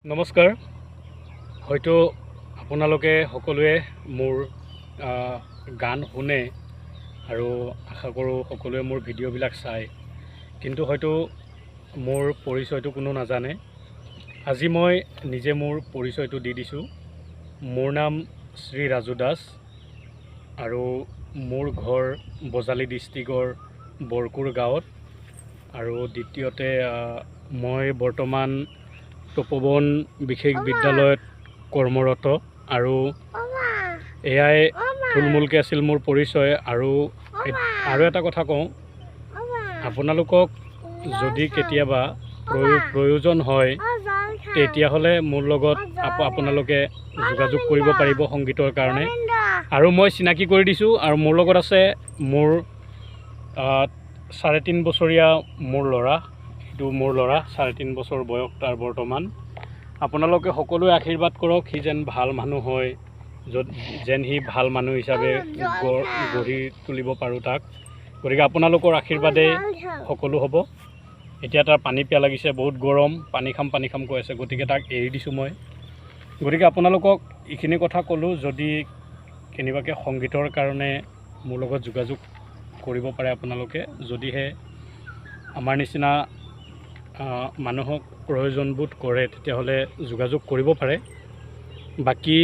নমস্কাৰ। হয়তো আপোনালোকে সকলোৱে মোৰ গান শুনে আৰু আশা কৰোঁ সকলোৱে মোৰ ভিডিঅ'বিলাক চায়, কিন্তু হয়তো মোৰ পৰিচয়টো কোনো নাজানে। আজি মই নিজে মোৰ পৰিচয়টো দি দিছোঁ। মোৰ নাম শ্ৰী ৰাজু দাস আৰু মোৰ ঘৰ বজালী ডিষ্ট্ৰিক্টৰ বৰকুৰ গাঁৱত। আৰু দ্বিতীয়তে মই বৰ্তমান তপোবন বিশেষ বিদ্যালয়ত কৰ্মৰত আৰু এয়াই থুলমূলকৈ আছিল মোৰ পৰিচয়। আৰু এটা কথা কওঁ, আপোনালোকক যদি কেতিয়াবা প্ৰয়োজন হয় তেতিয়াহ'লে মোৰ লগত আপোনালোকে যোগাযোগ কৰিব পাৰিব সংগীতৰ কাৰণে। আৰু মই চিনাকি কৰি দিছোঁ। আৰু মোৰ লগত আছে মোৰ 3.5 বছৰীয়া মোৰ ল'ৰা। মোৰ ল'ৰা 3.5 বছৰ বয়স তাৰ বৰ্তমান। আপোনালোকে সকলোৱে আশীৰ্বাদ কৰক, সি যেন ভাল মানুহ হয়, যেন সি ভাল মানুহ হিচাপে গঢ়ি তুলিব পাৰোঁ তাক। গতিকে আপোনালোকৰ আশীৰ্বাদে সকলো হ'ব। এতিয়া তাৰ পানী পিয়াহ লাগিছে, বহুত গৰম, পানী খাম কৈ আছে, গতিকে তাক এৰি দিছোঁ মই। গতিকে আপোনালোকক এইখিনি কথা ক'লোঁ, যদি কেনেবাকৈ সংগীতৰ কাৰণে মোৰ লগত যোগাযোগ কৰিব পাৰে আপোনালোকে, যদিহে আমাৰ নিচিনা মানুহক প্ৰয়োজনবোধ কৰে তেতিয়াহ'লে যোগাযোগ কৰিব পাৰে। বাকী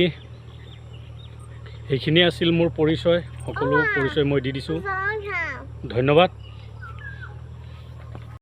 সেইখিনিয়ে আছিল মোৰ পৰিচয়। সকলো পৰিচয় মই দি দিছোঁ। ধন্যবাদ।